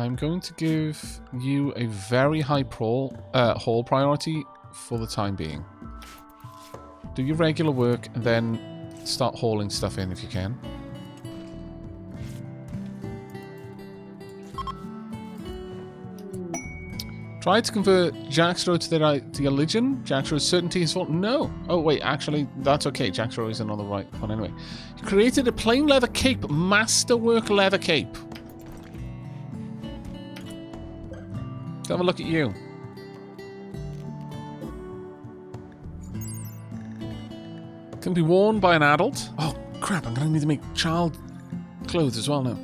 I'm going to give you a very high haul priority for the time being. Do your regular work and then start hauling stuff in if you can. Try to convert Jackstraw to the religion. Jackstraw's certainty is fault. No. Oh, wait, actually, that's okay. Jackstraw isn't on the right one anyway. You created a plain leather cape. Masterwork leather cape. Let's have a look at you. Can be worn by an adult. Oh, crap. I'm going to need to make child clothes as well now.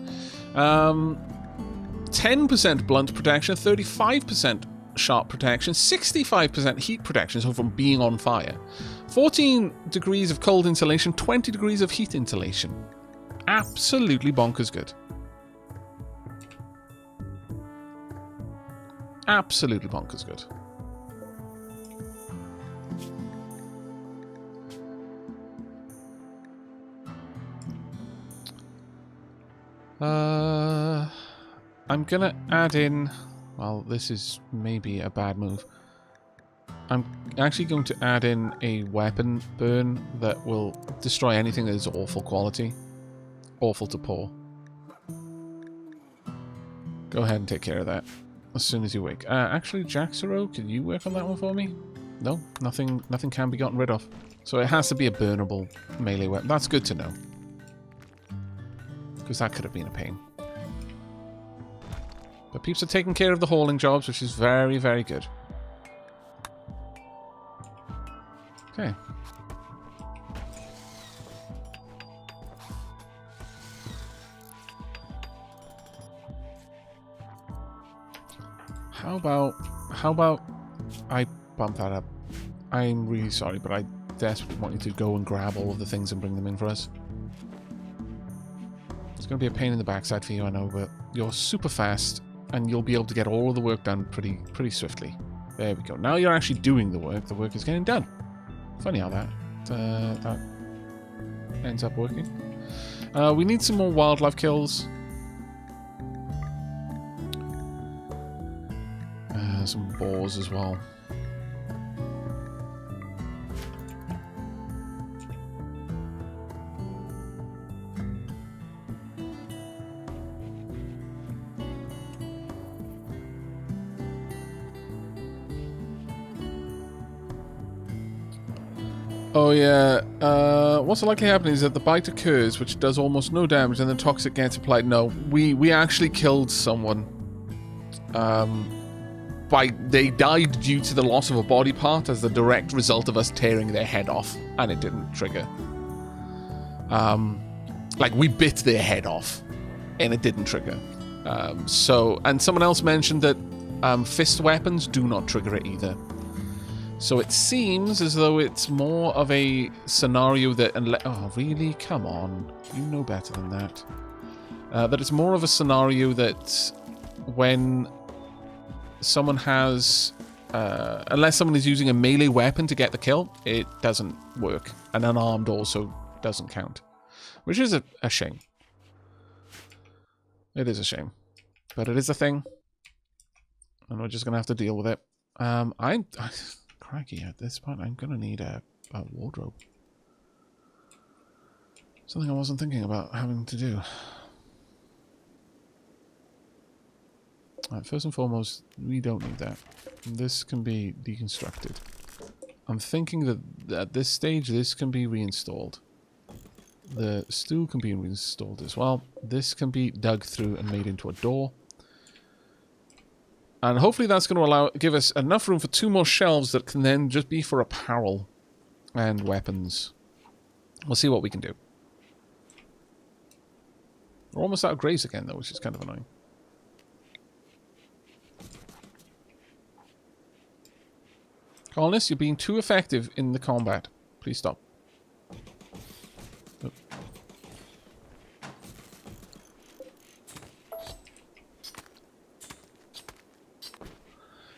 10% blunt protection, 35% sharp protection, 65% heat protection, so from being on fire. 14 degrees of cold insulation, 20 degrees of heat insulation. Absolutely bonkers good. Absolutely bonkers good. I'm gonna add in... Well, this is maybe a bad move. I'm actually going to add in a weapon burn that will destroy anything that is awful quality. Awful to pour. Go ahead and take care of that as soon as you wake. Actually, Jaxero, can you work on that one for me? No, nothing can be gotten rid of. So it has to be a burnable melee weapon. That's good to know. Because that could have been a pain. But peeps are taking care of the hauling jobs, which is very, very good. Okay. How about I bump that up? I'm really sorry, but I desperately want you to go and grab all of the things and bring them in for us. It's going to be a pain in the backside for you, I know, but you're super fast, and you'll be able to get all of the work done pretty swiftly. There we go. Now you're actually doing the work. The work is getting done. Funny how that ends up working. We need some more wildlife kills. Some boars as well. Oh yeah, what's likely happening is that the bite occurs, which does almost no damage, and the toxic gets applied. No, we actually killed someone. They died due to the loss of a body part as the direct result of us tearing their head off, and it didn't trigger. Like, we bit their head off, and it didn't trigger. And someone else mentioned that fist weapons do not trigger it either. So it seems as though it's more of a scenario that... Oh, really? Come on. You know better than that. That it's more of a scenario that when someone has... unless someone is using a melee weapon to get the kill, it doesn't work. And unarmed also doesn't count. Which is a shame. It is a shame. But it is a thing. And we're just going to have to deal with it. Crikey, at this point, I'm going to need a wardrobe. Something I wasn't thinking about having to do. First and foremost, we don't need that. This can be deconstructed. I'm thinking that at this stage, this can be reinstalled. The stool can be reinstalled as well. This can be dug through and made into a door. And hopefully that's going to give us enough room for 2 more shelves that can then just be for apparel and weapons. We'll see what we can do. We're almost out of graves again, though, which is kind of annoying. Colonists, you're being too effective in the combat. Please stop. Oh.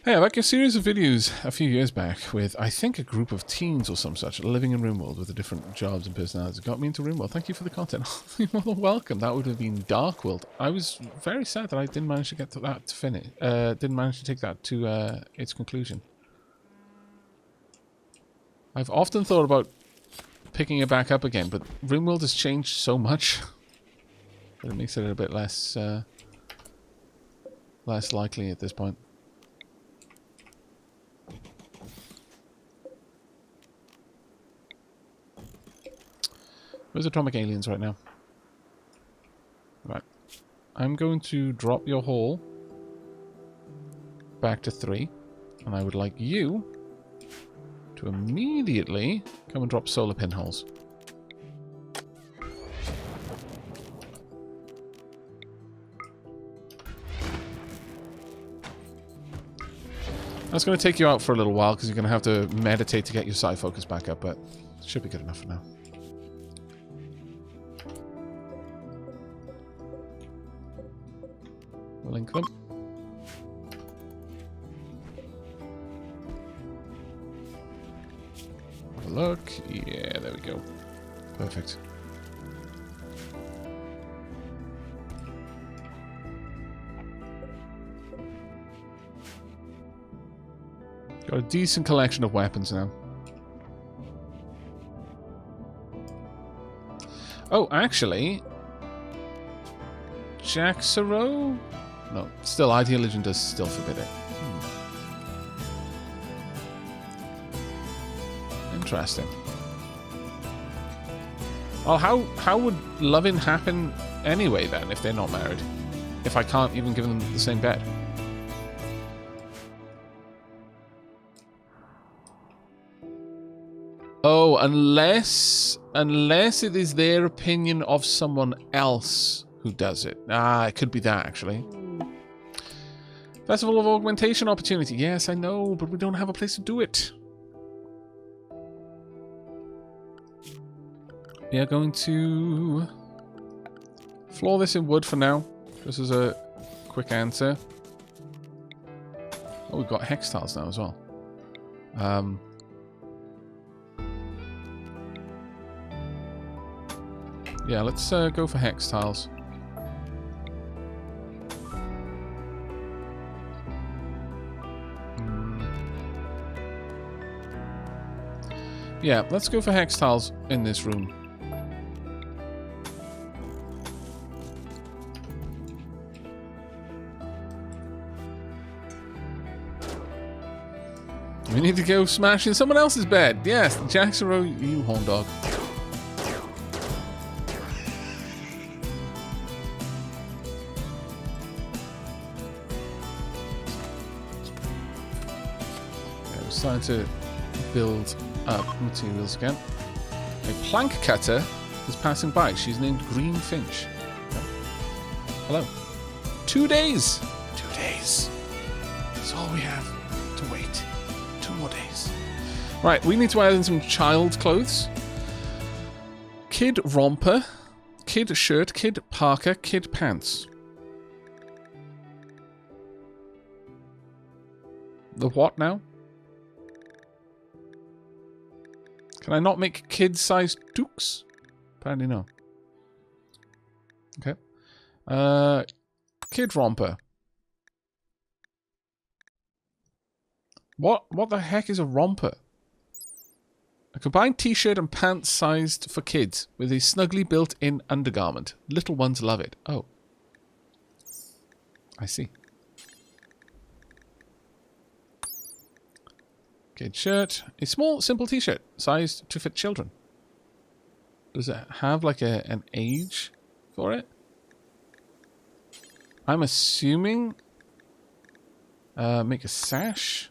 Hey, I like your series of videos a few years back with, I think, a group of teens or some such living in Rimworld with the different jobs and personalities. It got me into Rimworld. Thank you for the content. You're more than welcome. That would have been Darkworld. I was very sad that I didn't manage to get to that to finish. Didn't manage to take that to its conclusion. I've often thought about picking it back up again, but Rimworld has changed so much that it makes it a bit less less likely at this point. Where's Atomic Aliens right now? Right. I'm going to drop your haul back to 3. And I would like you to immediately come and drop solar pinholes. That's going to take you out for a little while because you're going to have to meditate to get your psi focus back up, but it should be good enough for now. We'll link them. Have a look. Yeah, there we go. Perfect. Got a decent collection of weapons now. Oh, actually, Jaxaro? No, still, Ideal Legend does still forbid it. Interesting. Well, how would loving happen anyway then if they're not married? If I can't even give them the same bed? Oh, unless it is their opinion of someone else who does it. Ah, it could be that, actually. Festival of Augmentation opportunity. Yes, I know, but we don't have a place to do it. We are going to floor this in wood for now. This is a quick answer. Oh, we've got hex tiles now as well. Yeah, let's go for hex tiles. Yeah, let's go for hex tiles in this room. We need to go smash in someone else's bed. Yes, Jaxaro, you horn dog. Yeah, we're starting to build up materials again. A plank cutter is passing by. She's named Green Finch. Okay. Hello. 2 days. 2 days. That's all we have to wait. 2 more days. Right, we need to add in some child clothes. Kid romper, kid shirt, kid parka, kid pants. The what now? Can I not make kid-sized toques? Apparently no. Okay. Kid romper. What the heck is a romper? A combined t-shirt and pants sized for kids with a snugly built-in undergarment. Little ones love it. Oh. I see. Kid shirt. A small, simple t-shirt sized to fit children. Does it have like an age for it? I'm assuming... make a sash?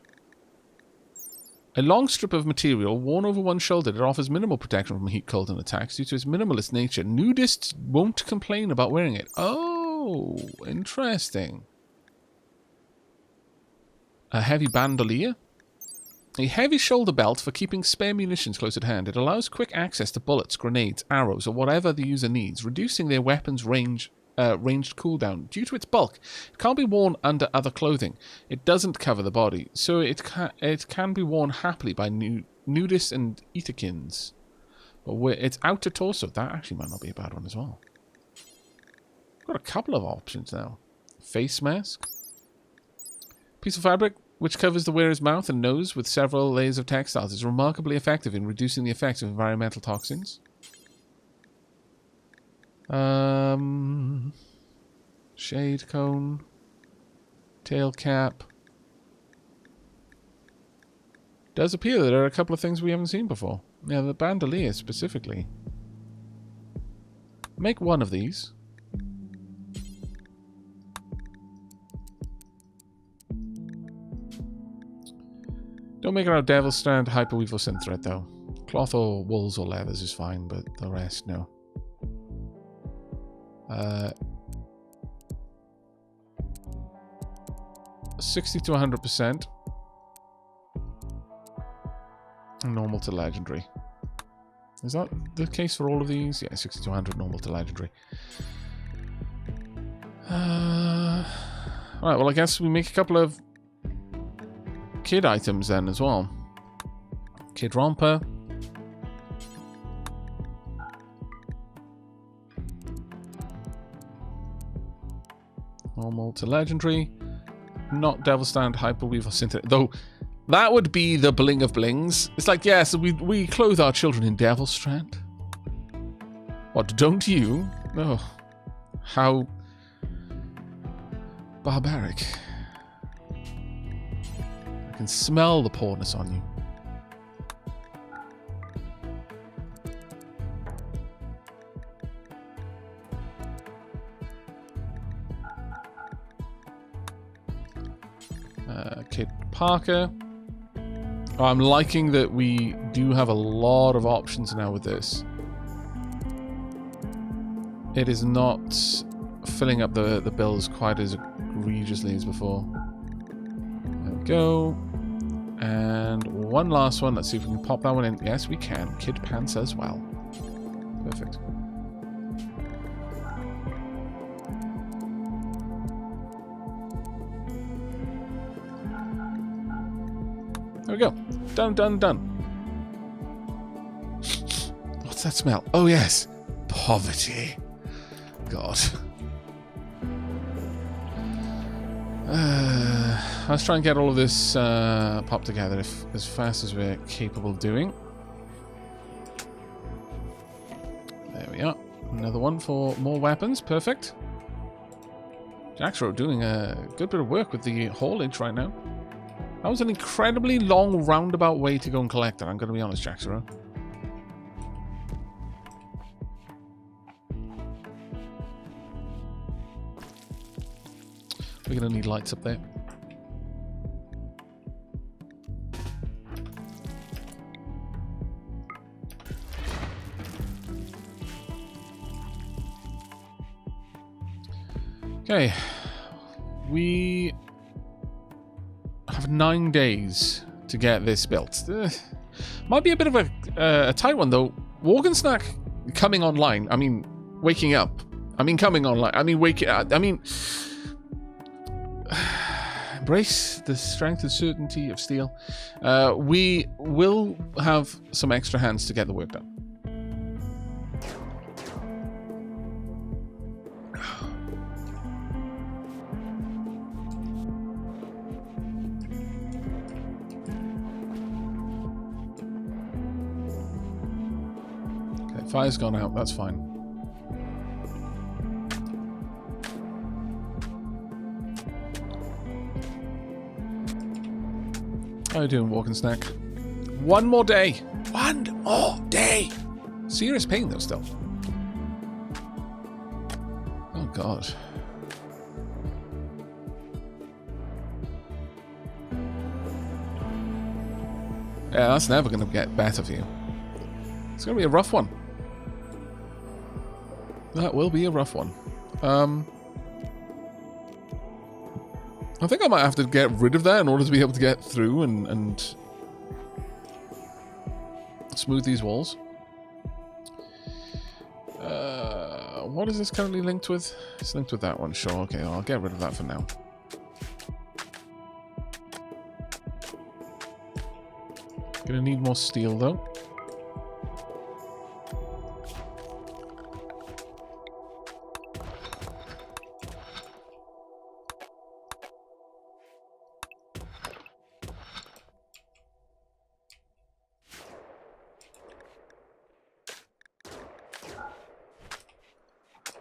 A long strip of material worn over one shoulder that offers minimal protection from heat, cold, and attacks due to its minimalist nature. Nudists won't complain about wearing it. Oh, interesting. A heavy bandolier. A heavy shoulder belt for keeping spare munitions close at hand. It allows quick access to bullets, grenades, arrows, or whatever the user needs, reducing their weapon's range ranged cooldown. Due to its bulk, it can't be worn under other clothing. It doesn't cover the body, so it can be worn happily by nudists and eaterkins. But it's outer torso. That actually might not be a bad one as well. Got a couple of options now. Face mask. Piece of fabric which covers the wearer's mouth and nose with several layers of textiles is remarkably effective in reducing the effects of environmental toxins. Shade cone. Tail cap. Does appear that there are a couple of things we haven't seen before. Yeah, the bandolier specifically. Make one of these. Don't make it out of Devil's Strand, Hyperweave or Synth Thread though. Cloth or wools or leathers is fine, but the rest, no. 60 to 100%. Normal to legendary. Is that the case for all of these? Yeah, 60 to 100, normal to legendary. Alright, well I guess we make a couple of kid items then as well. Kid romper. Normal to legendary. Not Devil Stand, Hyperweave or Synthetic. Though that would be the bling of blings. It's like, yes, we clothe our children in Devil Strand. What, don't you? Oh, how barbaric. I can smell the poorness on you. Kid Parker. Oh, I'm liking that we do have a lot of options now with this. It is not filling up the bills quite as egregiously as before. There we go. And one last one. Let's see if we can pop that one in. Yes, we can. Kid pants as well. Perfect. There we go. Done, done, done. What's that smell? Oh, yes. Poverty. God. Let's try and get all of this popped together as fast as we're capable of doing. There we are. Another one for more weapons. Perfect. Jaxro doing a good bit of work with the haulage right now. That was an incredibly long roundabout way to go and collect it, I'm going to be honest, Jaxro. We're going to need lights up there. Okay. We have 9 days to get this built. Might be a bit of a tight one, though. Snack coming online. I mean, waking up. I mean, coming online. I mean, waking up. I mean... Embrace the strength and certainty of steel. We will have some extra hands to get the work done. Okay, fire's gone out. That's fine. How are you doing, Walking Snack? One more day. One more day. Serious pain, though, still. Oh, God. Yeah, that's never going to get better for you. It's going to be a rough one. That will be a rough one. I think I might have to get rid of that in order to be able to get through and smooth these walls. What is this currently linked with? It's linked with that one, sure. Okay, I'll get rid of that for now. Gonna need more steel, though.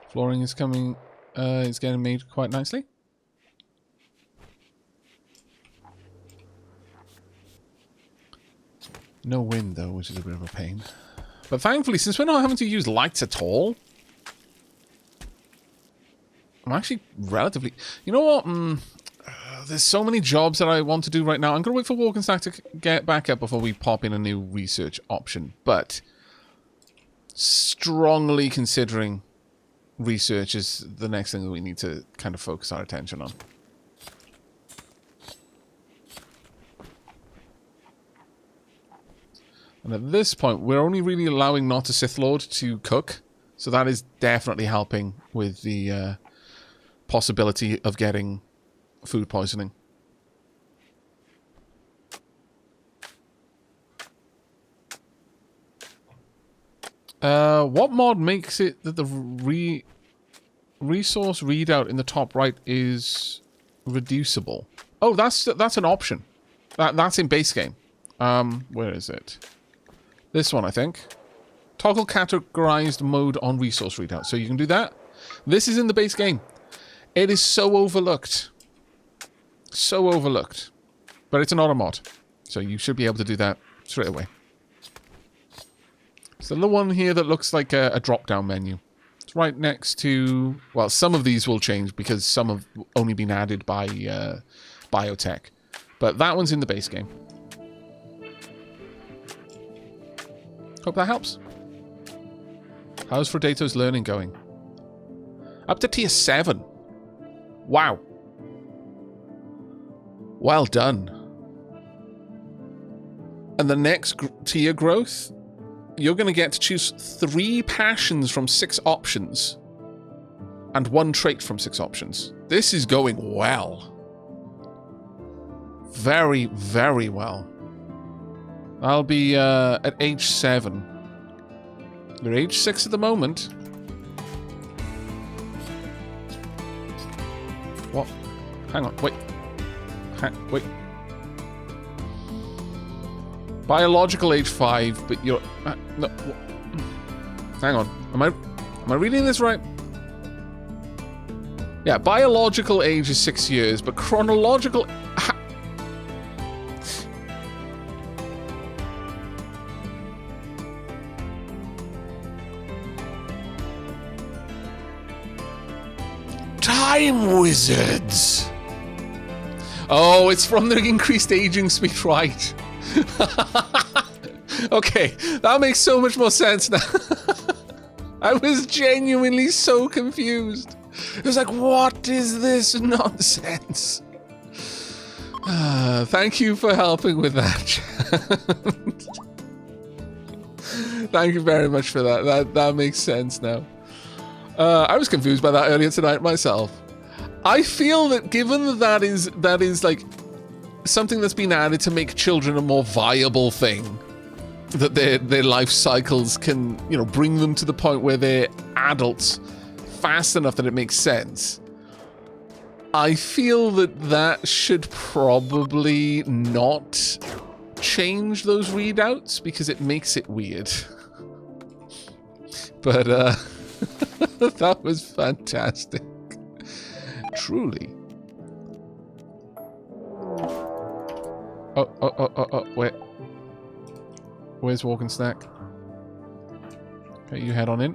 Flooring is coming, it's getting made quite nicely. No wind though, which is a bit of a pain. But thankfully, since we're not having to use lights at all, I'm actually relatively... You know what? There's so many jobs that I want to do right now. I'm going to wait for Walk and Stack to get back up before we pop in a new research option. But strongly considering... research is the next thing that we need to kind of focus our attention on. And at this point, we're only really allowing not a Sith Lord to cook. So that is definitely helping with the possibility of getting food poisoning. What mod makes it that the resource readout in the top right is reducible? Oh, that's an option. That's in base game. Where is it? This one, I think. Toggle categorized mode on resource readout. So you can do that. This is in the base game. It is so overlooked. So overlooked. But it's an auto mod. So you should be able to do that straight away. So the one here that looks like a drop-down menu. It's right next to... Well, some of these will change because some have only been added by Biotech. But that one's in the base game. Hope that helps. How's Frodato's learning going? Up to tier 7. Wow. Well done. And the next tier growth... You're going to get to choose 3 passions from 6 options. And 1 trait from 6 options. This is going well. Very, very well. I'll be at age 7. You're age 6 at the moment. What? Hang on, wait. Wait. Biological age 5, but you're... no, hang on. Am I reading this right? Yeah, biological age is 6 years, but chronological... Time wizards! Oh, it's from the increased aging speed, right? Okay, that makes so much more sense now. I was genuinely so confused. It was like, what is this nonsense? Thank you for helping with that. Thank you very much for that. That makes sense now. I was confused by that earlier tonight myself. I feel that given that is like something that's been added to make children a more viable thing, that their life cycles can, you know, bring them to the point where they're adults fast enough that it makes sense. I feel that should probably not change those readouts because it makes it weird. But that was fantastic. Truly. Oh, wait. Where's Walk and Snack? Okay, you head on in.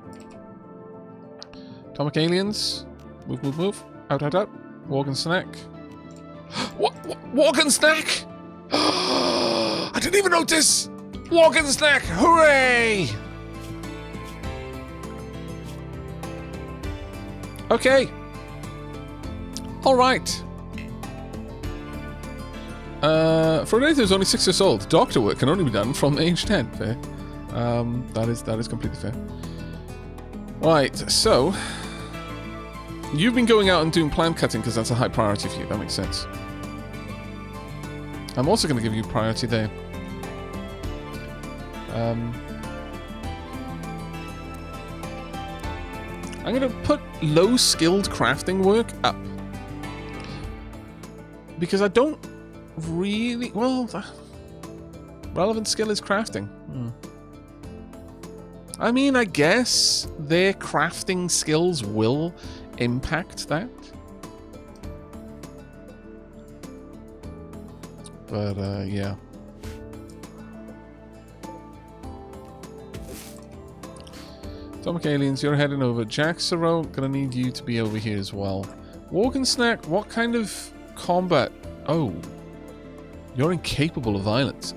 Atomic aliens. Move, move, move. Out, out, out. Walk and Snack. What? Walk and Snack? I didn't even notice! Walk and Snack! Hooray! Okay. Alright. Frodato is only 6 years old. Doctor work can only be done from age 10. Fair. That is completely fair. Right, so you've been going out and doing plant cutting because that's a high priority for you. That makes sense. I'm also going to give you priority there. I'm going to put low-skilled crafting work up. Because I don't really... Well, relevant skill is crafting. I mean, I guess their crafting skills will impact that. But, yeah. Atomic Aliens, you're heading over. Jack Sorrow, gonna need you to be over here as well. Walk and Snack, what kind of combat? Oh. You're incapable of violence.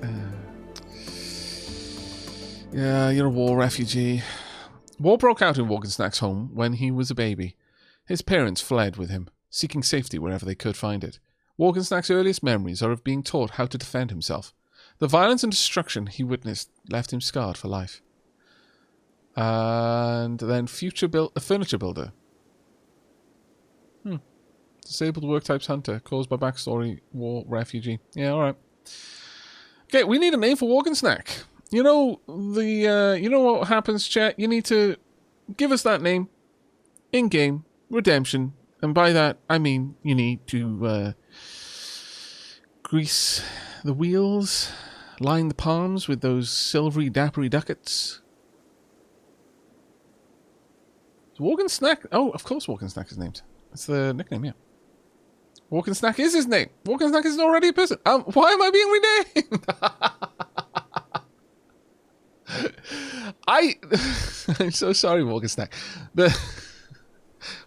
Yeah, you're a war refugee. War broke out in Walk and Snack's home when he was a baby. His parents fled with him, seeking safety wherever they could find it. Walk and Snack's earliest memories are of being taught how to defend himself. The violence and destruction he witnessed left him scarred for life. And then furniture builder. Disabled work types hunter, caused by backstory, war refugee. Yeah, alright. Okay, we need a name for Walk and Snack. You know you know what happens, chat? You need to give us that name in-game redemption, and by that I mean you need to grease the wheels, line the palms with those silvery dappery ducats. Walk and Snack. Oh, of course, Walk and Snack is named. That's the nickname, yeah. Walk and Snack is his name. Walk and Snack is already a person. Why am I being renamed? I'm so sorry, Walk and Snack.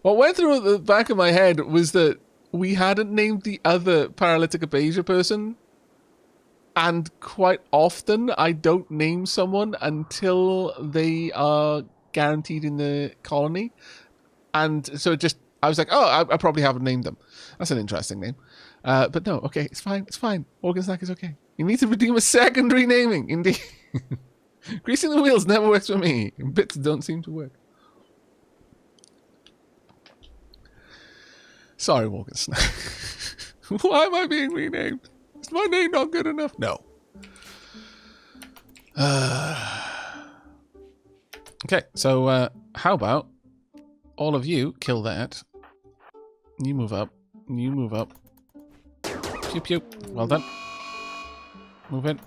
What went through the back of my head was that we hadn't named the other paralytic aphasia person, and quite often I don't name someone until they are guaranteed in the colony, and so I was like, oh, I probably haven't named them. That's an interesting name. But no, okay, it's fine. Walk and Snack is okay. You need to redeem a secondary naming, indeed. Greasing the wheels never works for me. Bits don't seem to work. Sorry, Walk and Snack. Why am I being renamed? Is my name not good enough? No. Okay, so how about all of you kill that? You move up. You move up. Pew pew. Well done. Move in.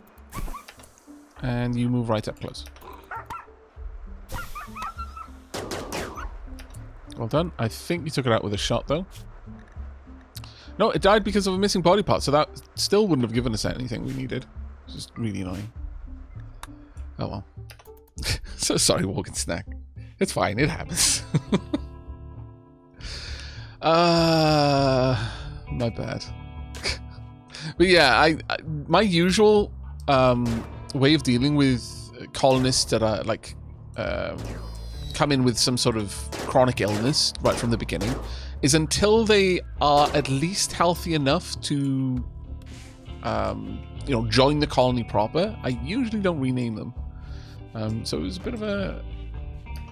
And you move right up close. Well done. I think you took it out with a shot, though. No, it died because of a missing body part, so that still wouldn't have given us anything we needed. It's just really annoying. Oh well. So sorry, Walk and Snack. It's fine, it happens. My bad. But yeah, my usual way of dealing with colonists that are like come in with some sort of chronic illness right from the beginning is until they are at least healthy enough to join the colony proper, I usually don't rename them. So it was a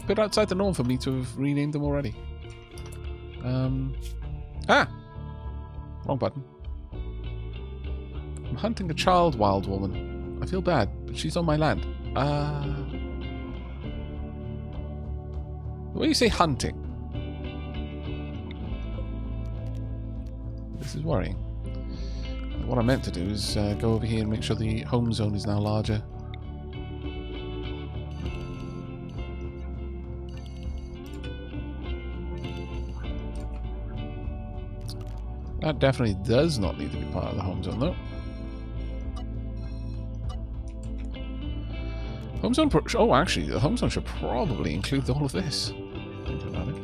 bit outside the norm for me to have renamed them already. Wrong button. I'm hunting a child wild woman. I feel bad, but she's on my land. The way you say hunting. This is worrying. What I meant to do is go over here and make sure the home zone is now larger. That definitely does not need to be part of the home zone, though. Home zone... Oh, actually, the home zone should probably include all of this. Think about it.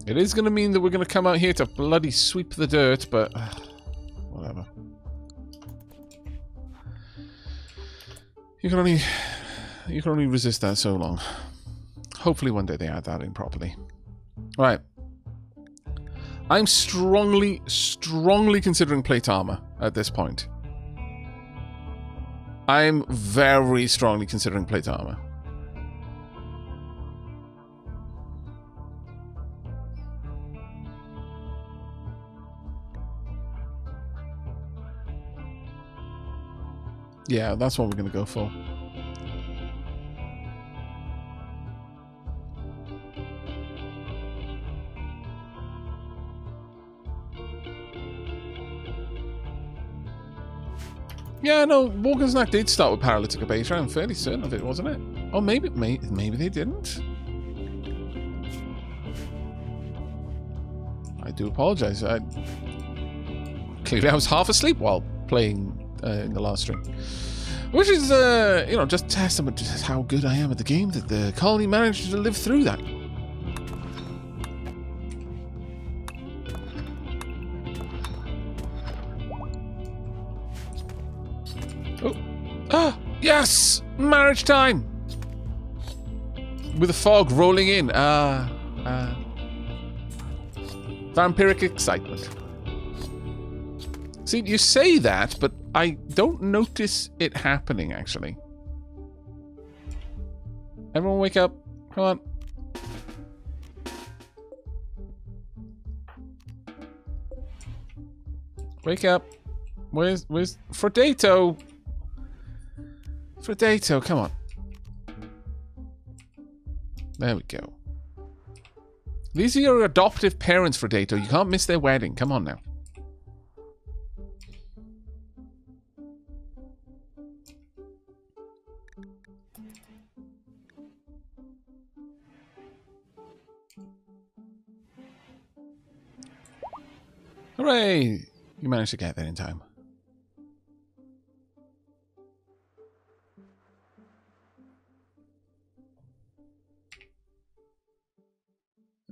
It is going to mean that we're going to come out here to bloody sweep the dirt, but... whatever. You can only resist that so long. Hopefully one day they add that in properly. Right. I'm strongly considering plate armor at this point. I'm very strongly considering plate armor. Yeah, that's what we're going to go for. Yeah, no, Morgan's Knack did start with paralytic abater. I'm fairly certain of it, wasn't it? Oh, maybe they didn't. I do apologize. Clearly I was half asleep while playing in the last stream. Which is, you know, just testament to how good I am at the game that the colony managed to live through that. Oh. Ah! Yes! Marriage time! With the fog rolling in. Vampiric excitement. See, you say that, but I don't notice it happening, actually. Everyone wake up. Come on. Wake up. Where's Frodato? Frodato, come on. There we go. These are your adoptive parents, Frodato. You can't miss their wedding. Come on now. Hooray! You managed to get there in time.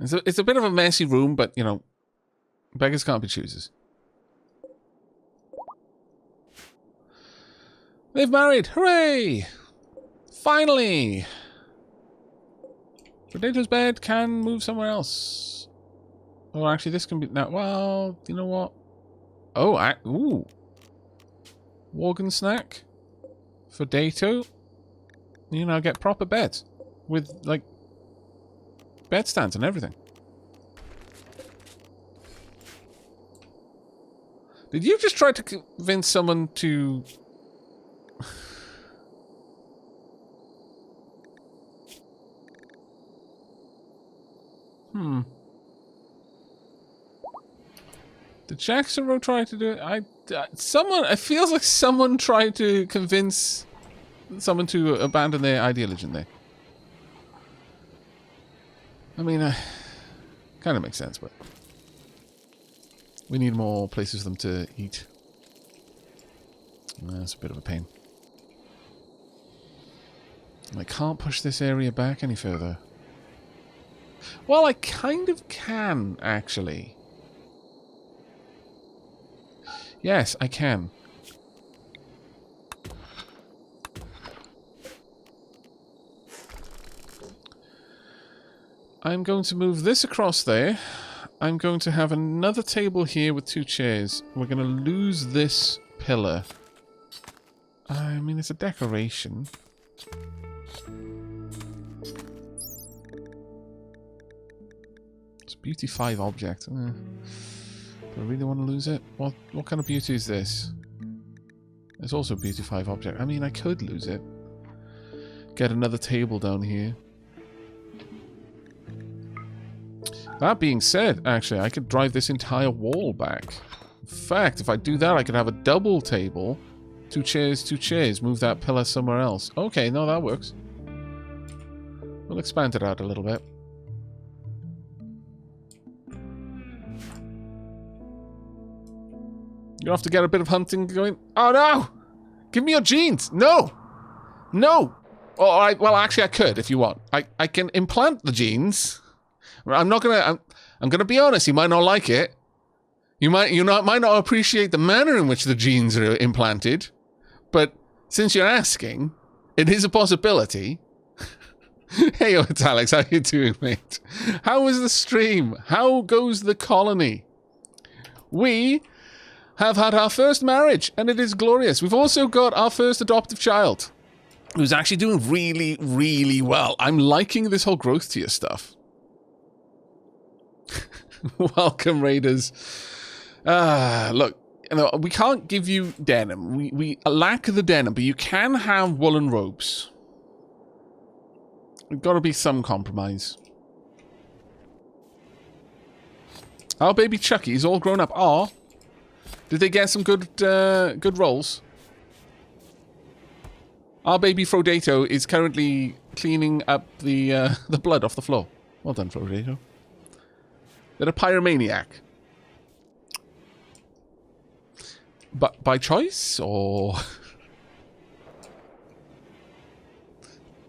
It's a bit of a messy room, but, you know, beggars can't be choosers. They've married! Hooray! Finally! Potato's bed can move somewhere else. Oh, actually, this can be... Now, well, you know what? Oh, ooh. Morgan Snack. Frodato. You know, get proper beds. With, like... bed stands and everything. Did you just try to convince someone to... Did Jaxaro try to do it? It feels like someone tried to convince someone to abandon their ideology there. I mean, kind of makes sense, but we need more places for them to eat. That's a bit of a pain. I can't push this area back any further. Well, I kind of can, actually. Yes, I can. I'm going to move this across there. I'm going to have another table here with 2 chairs. We're going to lose this pillar. I mean, it's a decoration. It's a beauty 5 object. Do I really want to lose it? What kind of beauty is this? It's also a beauty 5 object. I mean, I could lose it. Get another table down here. That being said, actually, I could drive this entire wall back. In fact, if I do that, I could have a double table. 2 chairs, 2 chairs. Move that pillar somewhere else. Okay, no, that works. We'll expand it out a little bit. You have to get a bit of hunting going. Oh, no! Give me your jeans! No! No! Oh, well, actually, I could, if you want. I can implant the jeans. I'm not gonna... I'm gonna be honest, you might not like it. You might not appreciate the manner in which the jeans are implanted. But since you're asking, it is a possibility. Hey, it's Alex. How you doing, mate? How is the stream? How goes the colony? We have had our first marriage, and it is glorious. We've also got our first adoptive child, who's actually doing really, really well. I'm liking this whole growth tier stuff. Welcome, Raiders. Look, you know, we can't give you denim. We lack the denim, but you can have woolen robes. There's got to be some compromise. Our baby Chucky is all grown up. Oh, did they get some good rolls? Our baby Frodato is currently cleaning up the blood off the floor. Well done, Frodato. They're a pyromaniac. But by choice, or...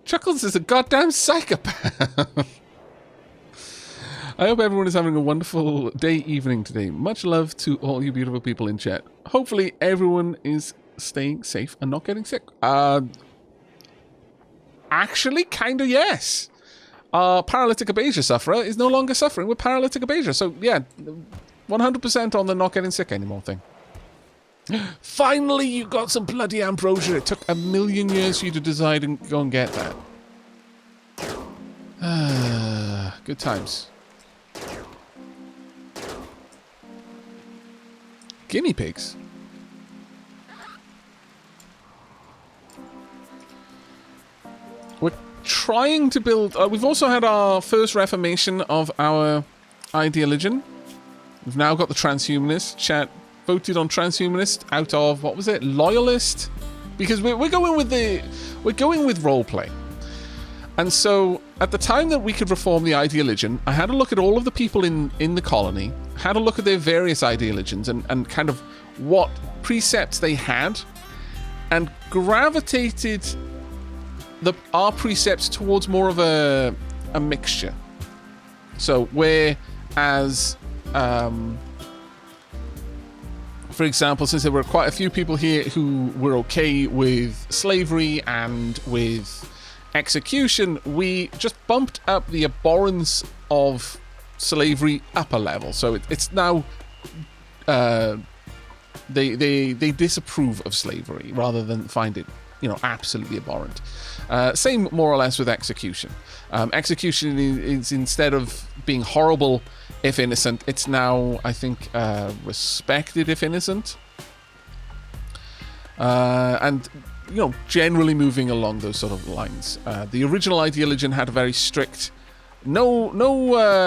Chuckles is a goddamn psychopath. I hope everyone is having a wonderful day, evening today. Much love to all you beautiful people in chat. Hopefully everyone is staying safe and not getting sick. Actually, kinda yes. Our paralytic abasia sufferer is no longer suffering with paralytic abasia. So, yeah, 100% on the not getting sick anymore thing. Finally, you got some bloody ambrosia. It took 1,000,000 years for you to decide and go and get that. Good times. Guinea pigs. We're trying to build... we've also had our first reformation of our ideologian. We've now got the transhumanist. Chat voted on transhumanist out of, what was it, loyalist? Because we're going with roleplay. And so at the time that we could reform the ideologian, I had a look at all of the people in the colony, had a look at their various ideologians and kind of what precepts they had, and gravitated our precepts towards more of a mixture. So whereas for example, since there were quite a few people here who were okay with slavery and with execution, we just bumped up the abhorrence of slavery up a level. So it's now they disapprove of slavery rather than find it, you know, absolutely abhorrent. Same more or less with execution. Execution is instead of being horrible if innocent, it's now, I think, respected if innocent. And, you know, generally moving along those sort of lines. The original ideologian had a very strict, no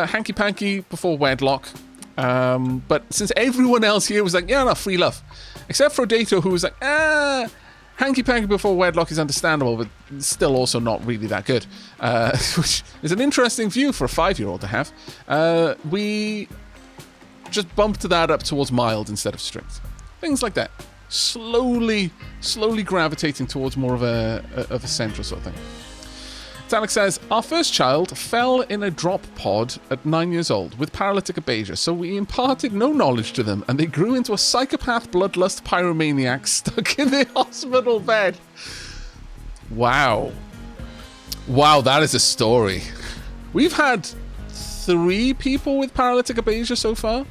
hanky-panky before wedlock. But since everyone else here was like, yeah, no, free love. Except for Dato, who was like, hanky-panky before wedlock is understandable, but still also not really that good. Which is an interesting view for a 5-year-old to have. We just bumped that up towards mild instead of strict. Things like that. Slowly gravitating towards more of a central sort of thing. Alex says, our first child fell in a drop pod at 9 years old with paralytic abasia, so we imparted no knowledge to them and they grew into a psychopath bloodlust pyromaniac stuck in the hospital bed. Wow, that is a story. We've had 3 people with paralytic abasia so far.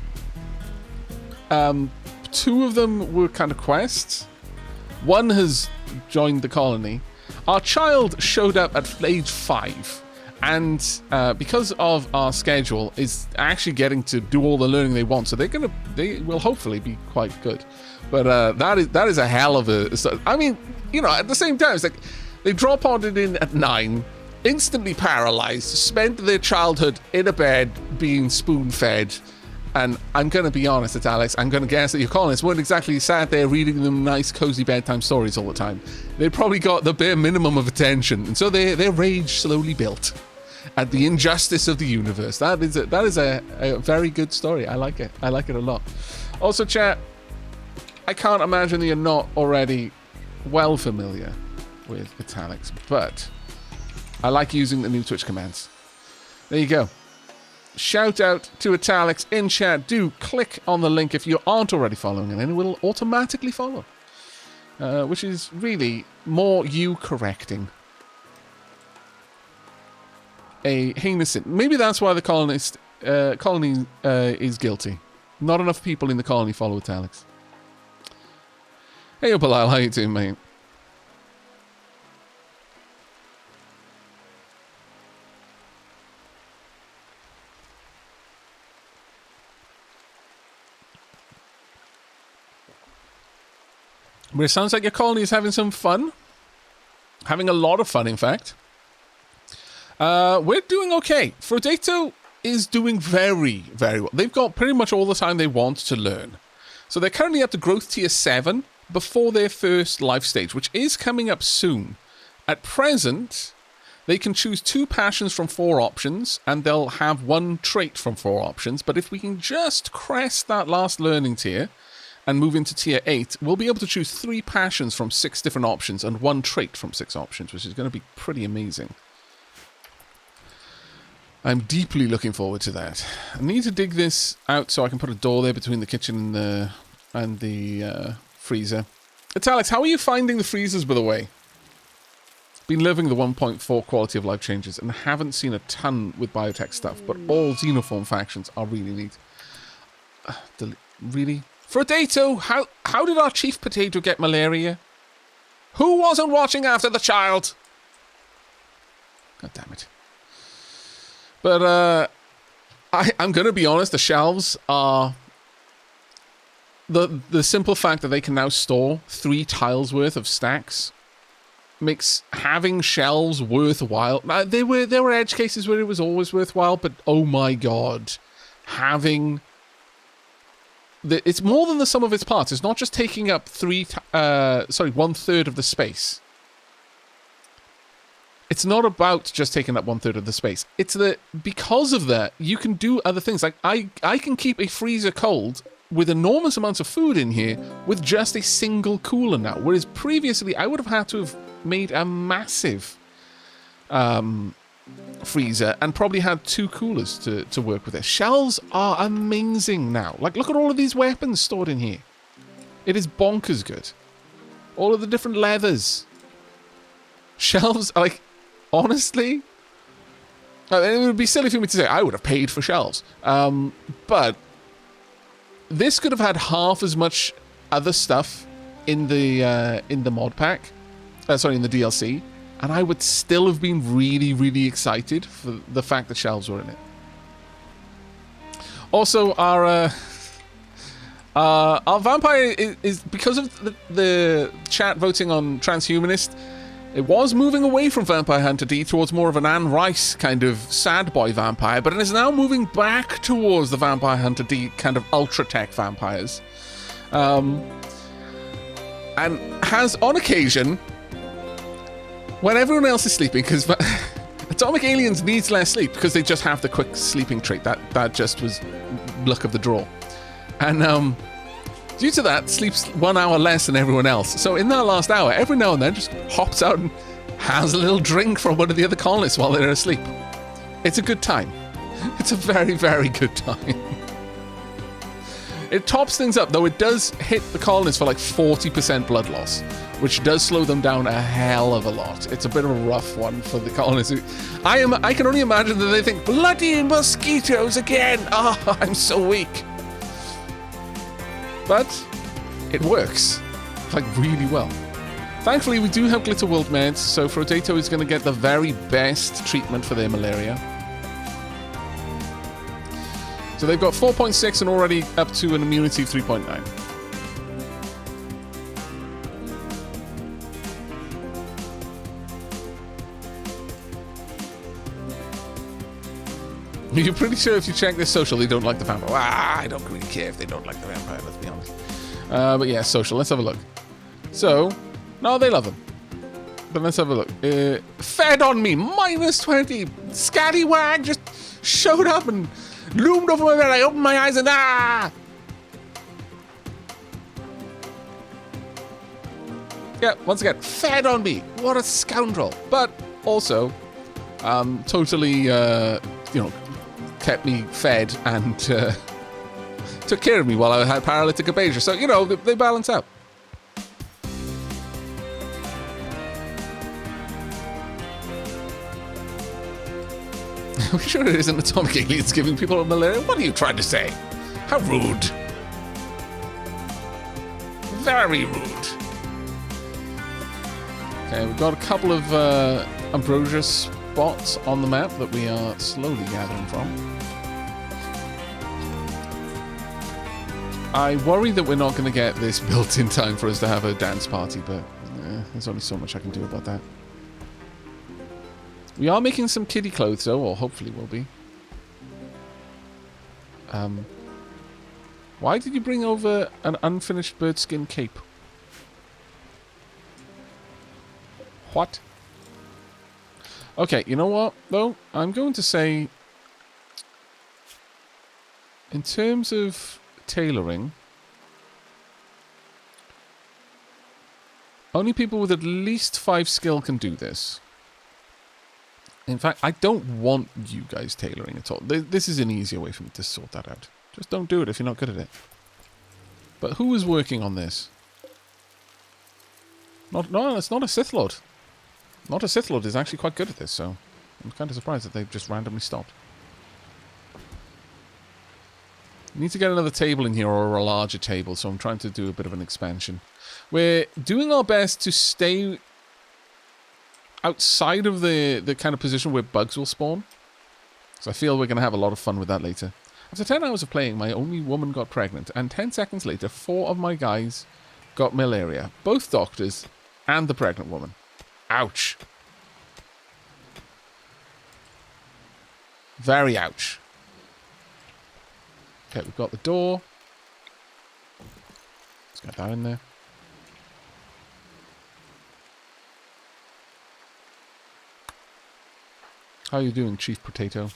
2 of them were kind of quests. 1 has joined the colony. Our child showed up at age 5, and because of our schedule, is actually getting to do all the learning they want. So they will hopefully be quite good. But that is a hell of a. I mean, you know, at the same time, it's like they drop on it in at 9, instantly paralyzed, spent their childhood in a bed being spoon-fed. And I'm going to be honest, it's Alex, I'm going to guess that your colonists weren't exactly sat there reading them nice, cozy bedtime stories all the time. They probably got the bare minimum of attention, and so their rage slowly built at the injustice of the universe. That is a very good story. I like it. I like it a lot. Also, chat, I can't imagine that you're not already well familiar with Italics, but I like using the new Twitch commands. There you go. Shout out to Italics in chat. Do click on the link if you aren't already following, and then it will automatically follow. Which is really more you correcting a heinous sin. Maybe that's why the colony is guilty. Not enough people in the colony follow Italics. Hey, Bilal, how you doing, mate? But it sounds like your colony is having some fun. Having a lot of fun, in fact. We're doing okay. Frodato is doing very, very well. They've got pretty much all the time they want to learn. So they're currently up to growth tier 7 before their first life stage, which is coming up soon. At present, they can choose 2 passions from 4 options, and they'll have 1 trait from 4 options. But if we can just crest that last learning tier and move into tier 8, we'll be able to choose 3 passions from 6 different options and 1 trait from 6 options, which is going to be pretty amazing. I'm deeply looking forward to that. I need to dig this out so I can put a door there between the kitchen and the freezer. It's Alex, how are you finding the freezers, by the way? Been loving the 1.4 quality of life changes and haven't seen a ton with biotech stuff, but all xenoform factions are really neat. Really? Frodato, how did our chief potato get malaria? Who wasn't watching after the child? God damn it. But I'm going to be honest, the shelves are... The simple fact that they can now store 3 tiles worth of stacks makes having shelves worthwhile. Now, there were edge cases where it was always worthwhile, but oh my god. Having... it's more than the sum of its parts. It's not just taking up 1/3 of the space. It's not about just taking up 1/3 of the space. It's that because of that, you can do other things. Like I can keep a freezer cold with enormous amounts of food in here with just a single cooler now. Whereas previously, I would have had to have made a massive freezer and probably had 2 coolers to work with it. Shelves are amazing now. Like, look at all of these weapons stored in here. It is bonkers good. All of the different leathers. Shelves, like, honestly, it would be silly for me to say I would have paid for shelves. But this could have had half as much other stuff in the mod pack. In the DLC. And I would still have been really, really excited for the fact that shelves were in it. Also, our vampire is because of the chat voting on transhumanist, it was moving away from Vampire Hunter D towards more of an Anne Rice kind of sad boy vampire, but it is now moving back towards the Vampire Hunter D kind of ultra-tech vampires. And has, on occasion... when everyone else is sleeping, because Atomic Aliens needs less sleep because they just have the quick sleeping trait. That just was luck of the draw. And due to that, sleeps 1 hour less than everyone else. So in that last hour, every now and then just hops out and has a little drink from one of the other colonists while they're asleep. It's a good time. It's a very, very good time. It tops things up, though it does hit the colonists for like 40% blood loss, which does slow them down a hell of a lot. It's a bit of a rough one for the colonists. I can only imagine that they think, bloody mosquitoes again! Oh, I'm so weak. But it works, like, really well. Thankfully, we do have Glitter World meds, so Frodato is going to get the very best treatment for their malaria. So they've got 4.6 and already up to an immunity of 3.9. You're pretty sure if you check their social, they don't like the vampire. I don't really care if they don't like the vampire, let's be honest. But yeah, social. Let's have a look. So, no, they love him. But let's have a look. Fed on me, -20. Scallywag just showed up and loomed over my bed. I opened my eyes and yeah, once again, fed on me. What a scoundrel. But also, totally, kept me fed and took care of me while I had paralytic apasia. So, they balance out. Are we sure it isn't Atomic Aliens giving people malaria? What are you trying to say? How rude. Very rude. Okay, we've got a couple of ambrosia spots on the map that we are slowly gathering from. I worry that we're not going to get this built in time for us to have a dance party, but there's only so much I can do about that. We are making some kiddie clothes, though, or hopefully will be. Why did you bring over an unfinished birdskin cape? What? Okay, you know what, though? I'm going to say, in terms of tailoring, only people with at least 5 skill can do this. In fact, I don't want you guys tailoring at all. This is an easier way for me to sort that out. Just don't do it if you're not good at it. But who is working on this? No, it's not a Sith Lord. Not a Sith Lord is actually quite good at this, so I'm kind of surprised that they've just randomly stopped. Need to get another table in here, or a larger table, so I'm trying to do a bit of an expansion. We're doing our best to stay outside of the kind of position where bugs will spawn. So I feel we're going to have a lot of fun with that later. After 10 hours of playing, my only woman got pregnant, and 10 seconds later, 4 of my guys got malaria. Both doctors and the pregnant woman. Ouch. Very ouch. Okay, we've got the door. Let's get that in there. How are you doing, Chief Potato?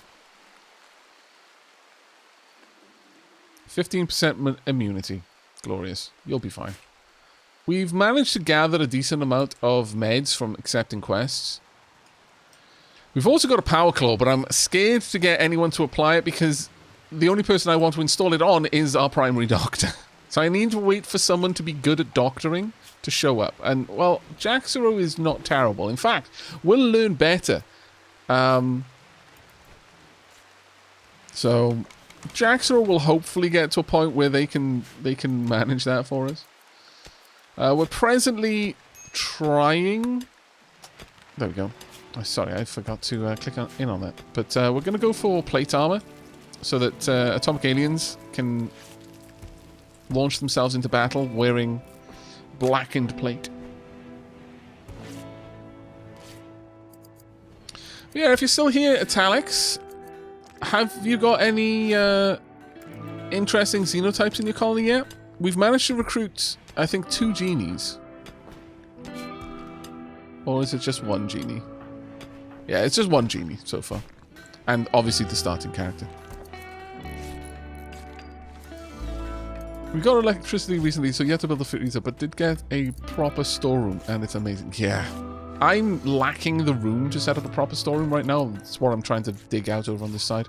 15% immunity. Glorious. You'll be fine. We've managed to gather a decent amount of meds from accepting quests. We've also got a power claw, but I'm scared to get anyone to apply it because the only person I want to install it on is our primary doctor. So I need to wait for someone to be good at doctoring to show up. And, well, Jaxero is not terrible. In fact, we'll learn better. So Jaxero will hopefully get to a point where they can manage that for us. We're presently trying... There we go. Oh, sorry, I forgot to click in on that. But we're going to go for plate armor so that atomic aliens can launch themselves into battle wearing blackened plate. But yeah, if you're still here, Italics, have you got any interesting xenotypes in your colony yet? We've managed to recruit, I think, 2 genies. Or is it just 1 genie? Yeah, it's just 1 genie so far. And obviously the starting character. We got electricity recently, so you have to build a freezer, but did get a proper storeroom, and it's amazing. Yeah. I'm lacking the room to set up a proper storeroom right now. That's what I'm trying to dig out over on this side.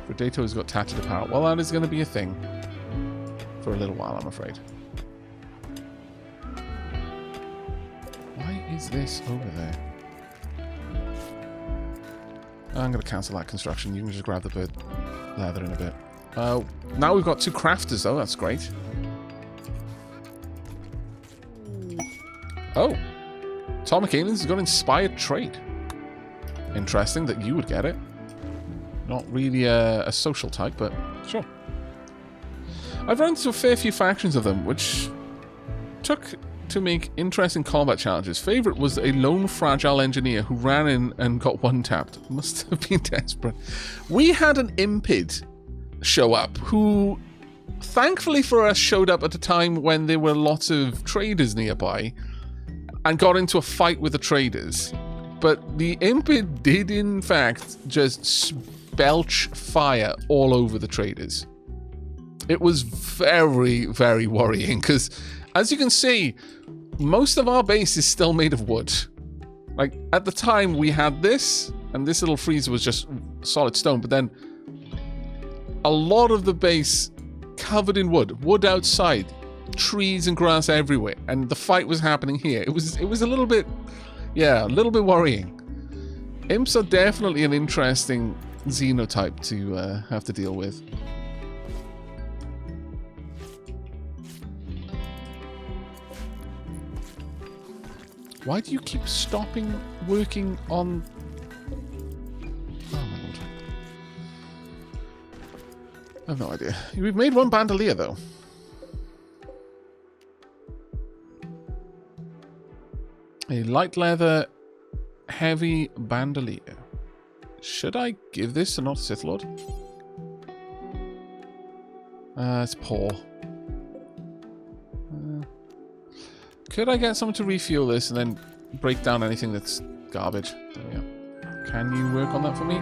Predato's got tattered apparel. Well, that is going to be a thing. For a little while, I'm afraid. Why is this over there? I'm going to cancel that construction. You can just grab the bird leather in a bit. Now we've got 2 crafters, though. That's great. Oh. Atomic Aliens has got inspired trade. Interesting that you would get it. Not really a social type, but sure. I've run into a fair few factions of them, which took to make interesting combat challenges. Favorite was a lone fragile engineer who ran in and got one-tapped. Must have been desperate. We had an Impid show up who, thankfully for us, showed up at a time when there were lots of traders nearby and got into a fight with the traders. But the Impid did, in fact, just belch fire all over the traders. It was very, very worrying because, as you can see, most of our base is still made of wood. Like, at the time, we had this, and this little freezer was just solid stone, but then a lot of the base covered in wood. Wood outside, trees and grass everywhere, and the fight was happening here. It was a little bit, yeah, a little bit worrying. Imps are definitely an interesting xenotype to have to deal with. Why do you keep stopping working on... Oh my lord. I have no idea. We've made one bandolier, though. A light leather, heavy bandolier. Should I give this to not Sith Lord? It's poor. Could I get someone to refuel this and then break down anything that's garbage? There we go. Can you work on that for me?